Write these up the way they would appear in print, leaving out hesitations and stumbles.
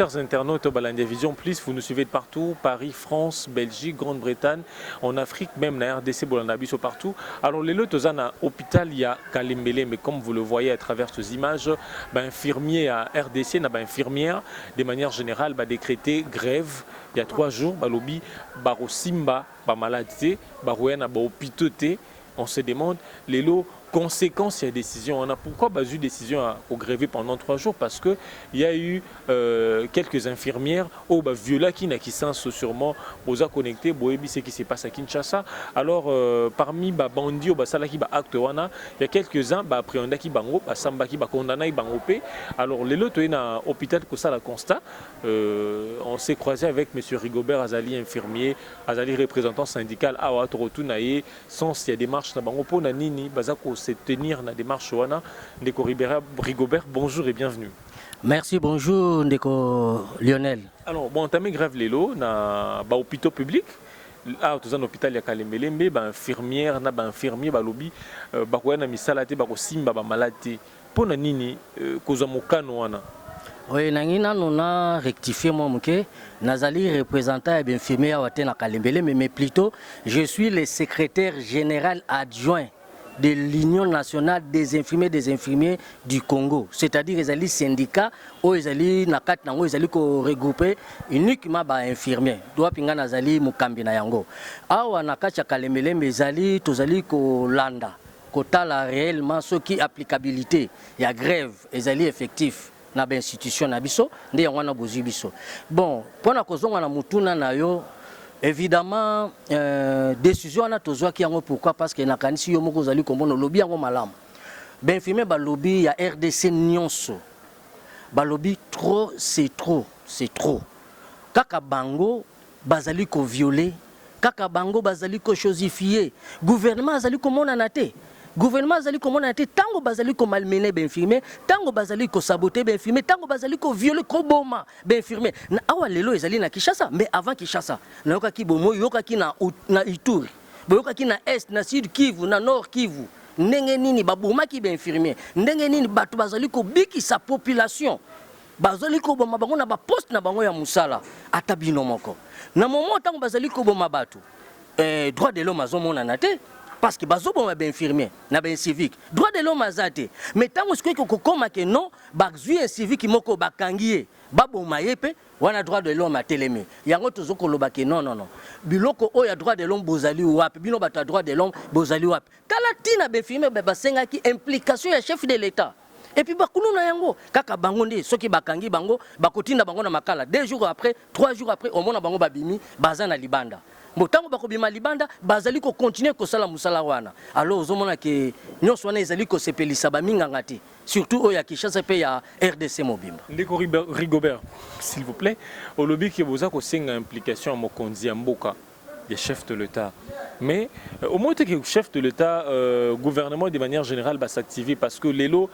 chers internautes au Balandia Vision Plus, vous nous suivez de partout, Paris, France, Belgique, Grande-Bretagne, en Afrique, même la RDC, Bolandabiso partout. Alors les lots à hôpital, il y a Kalembele, mais comme vous le voyez à travers ces images, infirmier à RDC, infirmière, de manière générale, décrété grève. Il y a 3 jours, lobby, baro simba, maladie, barouena, hôpitoté. On se demande les lots. Conséquence, il y a décision. On a pourquoi eu décision au gréver pendant 3 jours? Parce qu'il y a eu quelques infirmières au viola qui n'a qui sens sûrement aux a connecté ce qui se passe à Kinshasa. Alors parmi bandits au basala qui acte wana, il y a quelques-uns après on a qui bango samba qui condamné bangopé. Alors les lots na hôpital que ça la constat. On s'est croisé avec monsieur Rigobert Azali infirmier, Azali représentant syndical à Ouattorotunaye sans il y a des marches na bangopo na nini bazako se tenir dans la démarche. Ndeko Rigobert, bonjour et bienvenue. Merci, bonjour Ndeko Lionel. Alors, bon, on a grève l'élo dans l'hôpital public. Ah, tout ça, l'hôpital, il y a Kalembelembe, infirmière, infirmier, lobby, na misalate, simba, malade. Pour nini, cause mokano wana. Oui, nangina nous a rectifié moi muke, nazali représentant et infirmier à na Kalembelembe, mais plutôt je suis le secrétaire général adjoint de l'Union nationale des infirmiers du Congo, c'est-à-dire les syndicats où ils sont regroupés uniquement par infirmiers. Doit pinga nazali mukambi na yango. Awa nakacha Kalembelembe ezali tozali ko landa kotala réellement ce qui applicabilité ya grève ezali effectif na ba institution na biso nde yango na bozi biso. Bon, pona kozonga na mutuna na yo. Évidemment, décision na tozwa ki yango pourquoi parce que na kanisi yo moko zali kombono lobby yango malamu. Ben filmé ba lobby ya RDC nyonso. Ba lobby trop c'est trop, c'est trop. Kaka bango bazali ko violer, kaka bango bazali ko chosifier. Gouvernement azali komona na te. Gouvernement azali komona na te tango bazali ko malmener ben filmé, tango bazali ko saboter ben filmé, tango bazali ko violer ko boma ben filmé. Na awa lelo ezali na Kinshasa, mais avant Kinshasa, na yoka ki bomo yoka ki na Ituri, boyoka ki na Est, na Sud Kivu, na Nord Kivu. Ndenge nini baboma ki ben filmé, ndenge nini batu bazali ko biki sa population. Bazali ko boma bango na ba poste na bango ya musala atabino moko. Na moment tango bazali ko boma batu, droit de l'homme azomona na te. Parce que bazo bon ben infirmier na ben civique droit de l'homme azate mais tango ce que kokoma que non bazui un civique moko bakangié babo mayepe wana droit de l'homme a télémé yango tozoko lobake non biloko o ya droit de l'homme bozali wapi bino bata droit de l'homme bozali wapi tala tina ben infirmier basenga ki implication ya chef de l'état et puis bakulu na yango kaka bango nde soki bakangi bango bakotinda bango na makala 2 jours après 3 jours après omona bango babimi baza na libanda. Motango bakobima libanda bazali ko continuer ko sala musala wana. Alors ozomona ke nyonso wana ezali ko sepelisa ba minga ngati surtout oya Kinshasa pe ya RDC mobimba. Ndeko Rigobert, s'il vous plaît, au lobby qui vous a ko senga implication mokonzi ya mboka des chefs de l'État. Mais au moins que chef de l'État gouvernement de manière générale va s'activer parce que les lots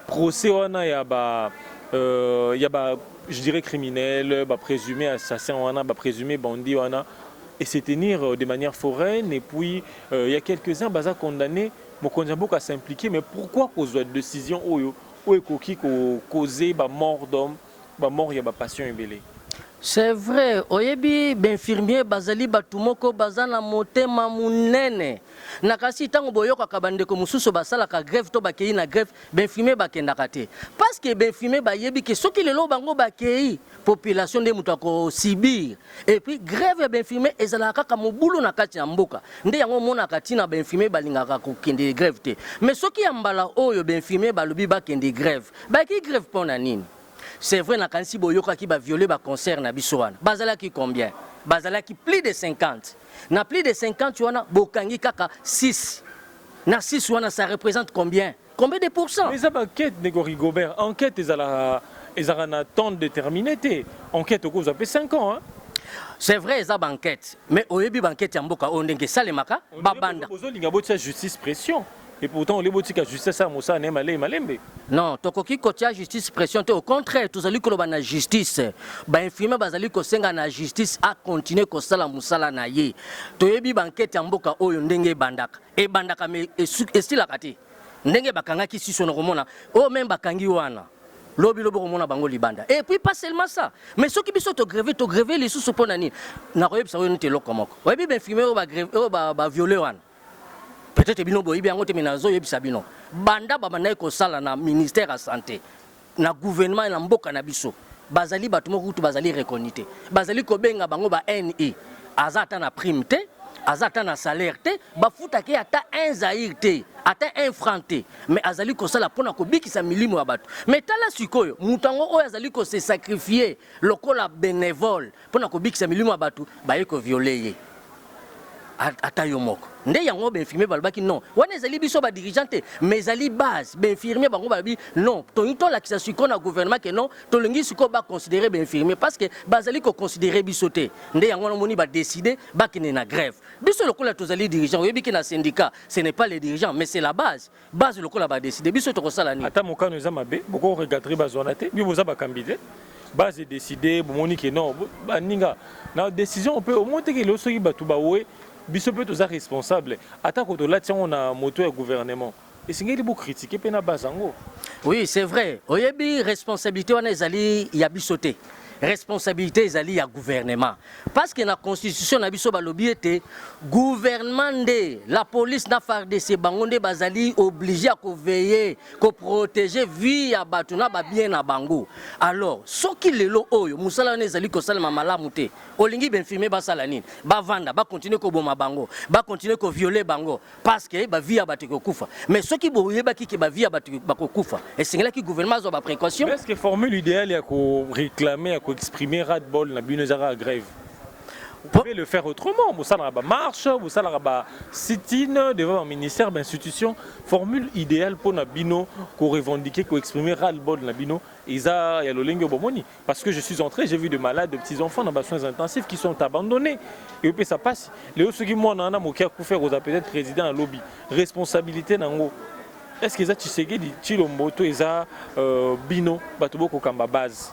procès wana ya ba je dirais criminel, présumé assassin wana, présumé bandit wana. Et se tenir de manière foraine. Et puis, il y a quelques-uns qui sont condamnés, mais à s'impliquer. Mais pourquoi poser une décision où il causer la mort d'homme, la mort, il y a la passion ébélée? C'est vrai, oyebi benfirmier bazali batumoko bazana motema munene. Nakasi tango boyoka kabandeko mususu basala ka grève to bakei na grève benfirmier bakendaka te. Parce que benfirmier bayebi ke soki lelo bango bakei population de mutako sibir. Et puis grève benfirmier ezalaka ka mobulu na kati ya mboka. Nde yango mona kati na benfirmier balingaka ko kende grève te. Mais soki ya mbala oyo benfirmier balobi bakende grève. Baki grève pona nini? C'est vrai, na kansi boyoka qui va violer ba concert na bisoana. Bazala qui combien? Bazala qui plus de 50. Na plus de 50 tu wana bokangi kaka 6. Na 6 wana ça représente combien? Combien de pourcents? Mais ça enquête Ndeko Rigobert, enquête ezala na temps déterminé té. Enquête au cause après 5 ans hein. C'est vrai ça enquête, mais oyebi enquête ya mboka ondenge salemaka babanda. Ozolinga botia justice pression. Et pourtant, les boutiques à justice, ça, Moussa, Malembe. Non, tokoki kotia justice pression. Au contraire, tous allez koloba na justice. Ba infirmier bazali ko senga na justice a continuer ko sala musala na ye. Toyebi banquete ya mboka oyo ndenge bandaka. E bandaka me estila kati. Ndenge bakanga ki siso na komona. O même bakangi wana. Lobi lobo mona bango libanda. Et puis pas seulement ça, mais ceux qui biso to gréver les sous pona nini. Na koyeb sa wonte lokomoko. Oyebi ben filmer ba grève ba violer wan. Peut-être bino boyebi yango te menazo yebi sabino. Banda ba banda ko sala na ministère à santé. Na gouvernement na mboka na biso. Bazali batu moko tu bazali reconnaître. Bazali ko benga bango ba NI. Azata na prime te. Azata na salaire te, bafuta ke ata un zaïr te, ata un franc te, mais azali ko sala pona ko bikisa milimo ya bato. Mais tala sikoyo, mutango oyo azali ko se sacrifier lokola bénévole pona ko bikisa milimo ya bato, ba ye ko violer ye. Ata yo moko. Nde yango ben infirmier balbaki non. Wana ezali biso ba dirigeante, mais ezali base ben infirmier bango babi non. Tonito la kisa siko na gouvernement que non, to lingi siko ba considérer ben infirmier parce que bazali ko considérer bisoté. Nde yango moni ba décider ba kine na grève. Biso lokola tozali dirigeant, yebi ki na syndicat, ce n'est pas les dirigeants mais c'est la base. Base lokola ba décider biso to ko sala ni. Ata mokano eza mabe, boko regarder bazona te, bi boza ba kambide. Base décider, bomoni que non, ba ninga. Na décision on peut au moins te que lo soki batu ba we biso peut tous responsable attaque de là on a moto et gouvernement et c'est ngeli beaucoup critiquer pena bazango. Oui, c'est vrai. Oyebi responsabilité on ezali ya bisoté. Responsabilité ezali ya gouvernement parce que la constitution na biso balobi ete gouvernement de la police na FARDC bangonde bazali obligé à veiller ko protéger vie ya batu na ba bien na bango. Alors soki lelo oyo musala na ezali ko sala malamu te olingi ben filmer ba sala nini ba vanda ba continuer ko boma bango ba continuer ko violer bango parce que ba vie ya batu ko kufa mais soki boyeba ki ba vie ya batu ba ko kufa et singela ki gouvernement zo ba précaution. Est-ce que formule idéale ya ko réclamer pour exprimer ras-le-bol na binozara grève? Vous pouvez le faire autrement. Vous savez, la marche, vous savez, la sit-in devant un ministère, une institution. Formule idéale pour na bino, qu'on revendiquer, qu'on exprimer ras-le-bol na bino. Isa ya lolingo bomoni. Parce que je suis entré, j'ai vu de malades, de petits enfants dans les soins intensifs qui sont abandonnés. Et puis ça passe. Les autres qui moi n'en a moqué à faire aux peut-être président à lobby. Responsabilité nango. Est-ce que ça tu sais que dit Chilomboto isa bino batubo ko kamba base?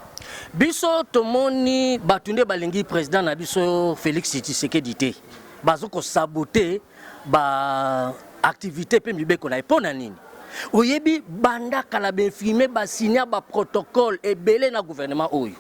Biso tomoni batunde balingi président na biso Félix Tshisekedi te. Bazo ko saboter ba activité pe mibeko na epona nini. Oyebi banda kala ben filmer ba signer ba protocole ebele na gouvernement oyo.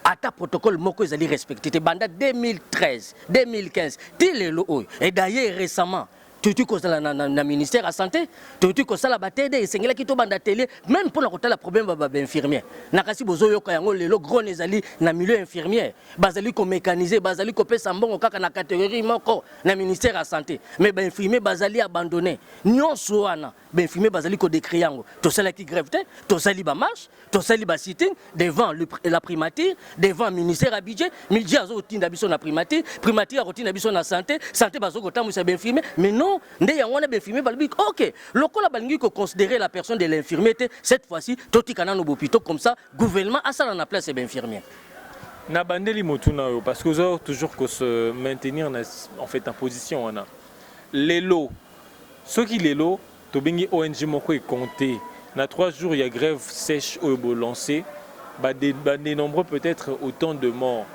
Ata protocole moko ezali respecté te banda 2013, 2015, tilelo oyo. Et d'ailleurs récemment tu ko sala na ministère à santé tu ko sala batede esengela ki to banda télé même pour la kotala problème ba infirmier nakasi bozo yoka yango lelo gros ezali na milieu infirmier bazali ko mécaniser bazali ko pesa mbongo kaka na catégorie moko na ministère à santé mais ba infirmier bazali abandonné nyonso wana ba infirmier bazali ko décrire yango to sala ki grève te to sali ba marche to sali ba sitting devant la primature devant ministère à budget midi azo tinda biso na primature primature rotina biso na santé bazo ko tamusa ba infirmier mais non nde yango na infirmier balbi OK lokola balingi ko considérer la personne de l'infirmier cette fois-ci totikana no bopito comme ça gouvernement a ça na place ba infirmier na bandeli motuna parce que vous toujours que se maintenir en fait en position on a les lots ceux qui les lots to bengi ONG moko e compté na 3 jours il y a grève sèche au lancé des nombreux peut-être autant de morts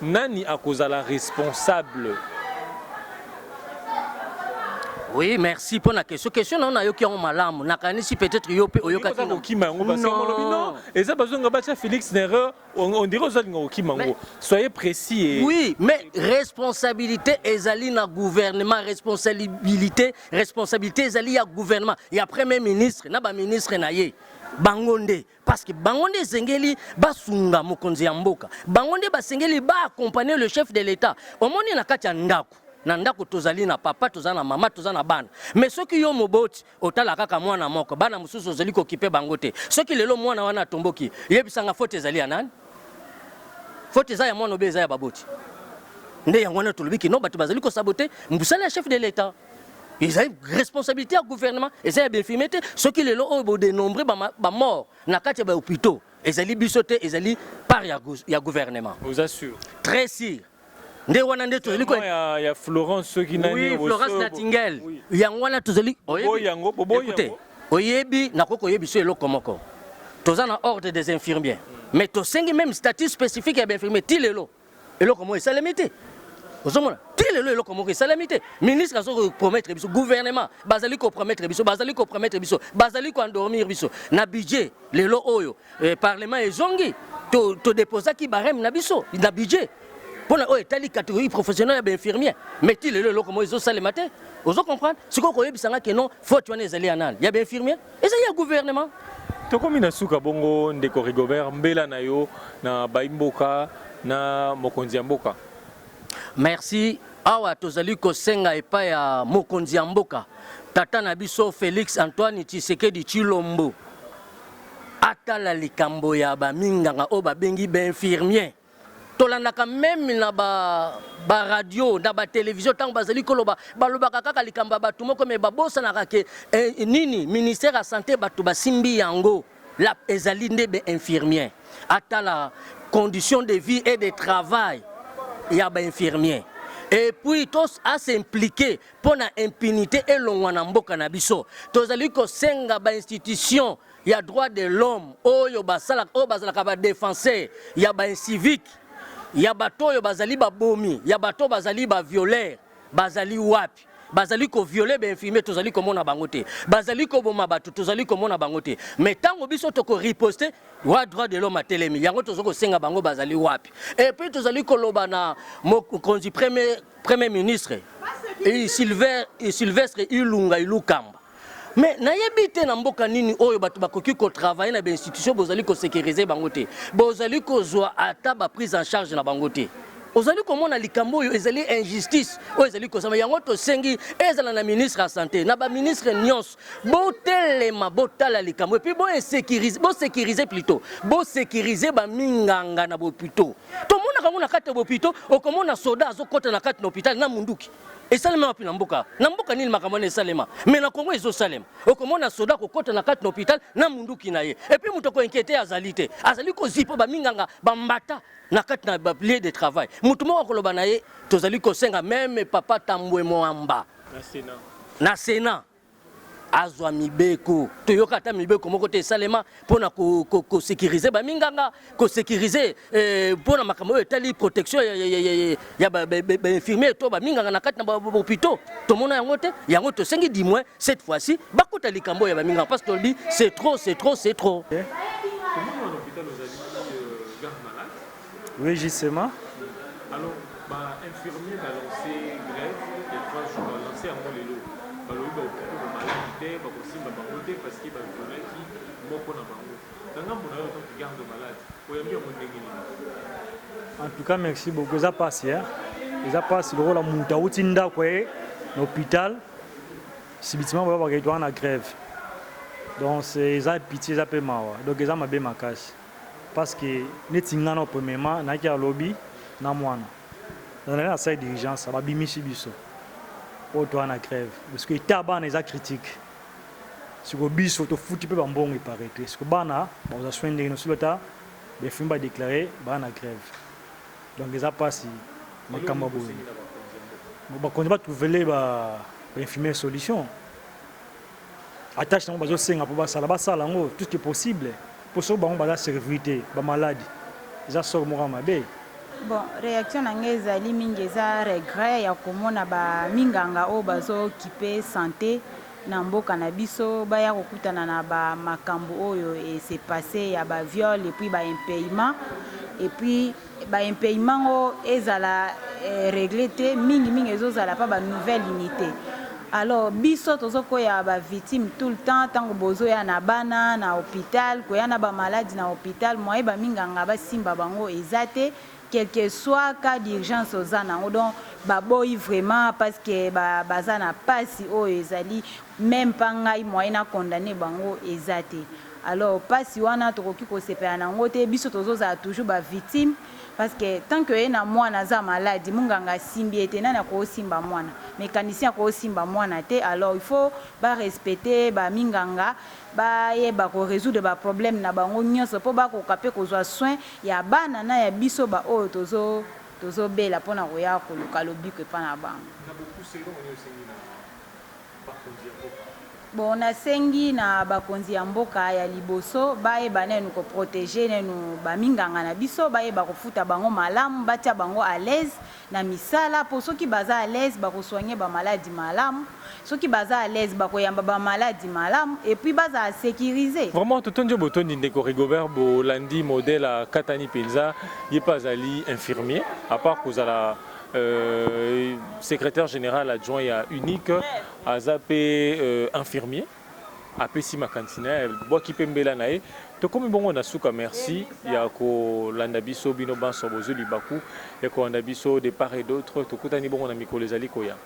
nani a cause à la responsable. Oui, merci pour la question. Question non na yo ki on malamu nakanisi peut-être yo pe oyoka ki mango parce que non et ça besoin ngabacha Félix Nereur on dirait aux autres ki mango soyez précis et... Oui, mais responsabilité ezali na gouvernement responsabilité ezali ya gouvernement et après même ministre na ba ministre na ye bangonde parce que bangonde zengeli basunga mokonzi ya mboka bangonde basengeli ba accompagner le chef de l'État omoni na kati ya ndako na ndako tozali na papa tozali na mama tozali na bana mais soki yo moboti otala kaka mwana moko bana mususu ozali ko kipe bangote soki lelo mwana wana tomboki yebisanga faute ezali ya nani faute ezali ya mwana obeza ya baboti nde yango na tolobiki no bato bazali ko saboter mbusala ya chef de l'État ils ont responsabilité au gouvernement et ça bien filmé ceux qui les ont dénombré ba mort na kati ba hôpitaux ezali bisoté ezali par ya gouvernement vous assure très sûr. Il y a Florence ceux qui n'ont oui, Florence Nightingale. Il y a un tozali. Écoutez, oyebi nakoko yebi so eloko moko. Tozana ordre des infirmiers. Mais to sengi même statut spécifique ya infirmier tilelo. Eloko mo esalemete. Ozomona. le lelo comme que salamité ministre a so promettre biso gouvernement bazali ko promettre biso bazali ko endormir biso na budget lelo oyo parlement ezongi to déposer ki barème na biso na budget pour la catégorie professionnelle d'infirmier mais il est là comme ils ont ça le matin vous comprendre ce qu'on connaît que non faut tu en les aller anal il y a bien infirmier et ça il y a gouvernement to comme ina suka bongo ndeko Rigobert mbela na yo na baimboka na mokonzi ya mboka merci awa tozali ko senga epa ya mokonzi ya mboka tata na biso Félix Antoine Tshisekedi Tshilombo atala likambo ya ba minganga o ba bengi ba infirmier tolandaka même na ba radio na ba télévision tant bazali koloba balobaka kaka likamba batu moko me babosa na ke nini ministère de santé batu basimbi yango la ezali nde be infirmier ata la condition de vie et de travail ya ba infirmier et puis tous à s'impliquer pour la impunité et longwana mboka na biso tozali ko senga ba institution ya droit de l'homme oyo basala o bazala ka ba défenseur ya ba civique ya bato yo bazali ba bomi ya bato bazali ba violeur bazali wapi bazali ko violer ba infirmier tozali ko mona bango te bazali ko boma bato tozali ko mona bango te mais tango biso to ko riposter wa droit de l'homme atelemi yango tozoko senga bango bazali wapi et puis tozali ko loba na mokonzi premier ministre et Sylvestre Ilunga Ilukamba mais nayebi te na mboka nini oyo bato bakoki ko travailler na ba institution bozali ko sécuriser bango te bozali ko zwa ata ba prise en charge na bango te ozali ko mona likambo oyo ezali injustice oyo ezali ko sama yango to sengi ezala na ministre ya santé na ba ministre nyons botelema botala likambo et puis bo sécuriser plutôt bo sécuriser ba minganga na bopito to mona kango na kati bopito okomona soda azokota na kati na hôpital na munduki et salema wapi na mboka nini makambo na salema mais na Congo ezo salema okomona soda ko kota na kati na hôpital na munduki na ye et puis muto ko inquiéter azali ko zipo ba minganga ba mbata na kati na ba lieu de travail mutu moko koloba na ye tozali ko senga même papa Tambwe Moamba na Sénat azwa mibeko toyoka ata mibeko moko te salema pona ko sécuriser ba minganga ko sécuriser pona makambo etali protection ya ba infirmier to ba minganga na kati na ba hôpitaux to mona yango te yango to sengi di moins cette fois-ci bakota likambo ya ba minganga parce que dit c'est trop oui justement alors ba infirmier a lancé grève il y a 3 jours a lancé un molelo balobi parce qu'il va voler qui moko na bango tanga mona yo to garde malade oyambi mo ndengini en tout cas merci beaucoup ça passe hier ça passe le rôle à muta utinda kwa l'hôpital subitement va ba doit na grève donc c'est ça pitié ça peut mawa donc ça m'a bien makasi parce que netinga na premièrement na kia lobby na mwana dans la salle d'urgence ça va bimisi biso pour toi na grève parce que taba na za critique si ko biso to futi pe bambongo iparete si ko bana ba za swende no sulota be fimba déclarer bana grève donc ça passe makamba bo ba konde ba trouver ba infirmier solution attache na bazo senga pour ba sala ngo tout ce qui est possible pour so bango ba sécurité ba maladie ça sort mo mabe. Bon, réaction nangeza limingeza regret ya komona ba minganga o bazo kipe santé na mboka na biso ba ya kokutana na ba makambo oyo et c'est passé ya ba viol et puis ba impayement et puis ba impayement o ezala réglé te mingi ezozala pa ba nouvelle unité. Alors biso tozoko ya ba victime tout le temps tango bozo ya na bana na hôpital ko ya na ba maladie na hôpital moi ba minganga ba simba bango ezate quel que soit cas d'urgence aux ana donc baboyi vraiment parce que bazana pasi o ezali même pas ngai moyen condamné bango ezate alors pasi wana tokoki ko sepela nango te biso tozoza toujours ba victime parce que tant que na mwana za maladie munganga simbi ete nana ko simba mwana mécanicien ko simba mwana te alors il faut ba respecter ba minganga ba yeba ko résoudre ba problème na bango nyonso po ba ko kapé ko zwa soin ya bana na ya biso ba o tozo bela pona ko ya ko luka lobi ko pa na bango na beaucoup c'est donc on est aussi na par contre Bon, nasengi na bakonzi ya mboka ya liboso bayeba nenu ko protéger nenu baminganga na biso bayeba kofuta bango malamu batia bango à l'aise na misala po soki baza à l'aise bakosoigner ba maladie malamu soki baza à l'aise bakoyamba ba maladie malamu et puis baza sécuriser. Vraiment totondi botondi ndeko Rigobert Bolandi modèle à Katani Penza yepazali infirmier à part kozala secrétaire général adjoint à unique à Zapé infirmier à Pessima Cantina Boki Pembela nae to comme bongo na suka merci ya ko landabiso bino banso bozo libaku ya ko landabiso de part et d'autre to kutani bongo na mikolo ezali koya.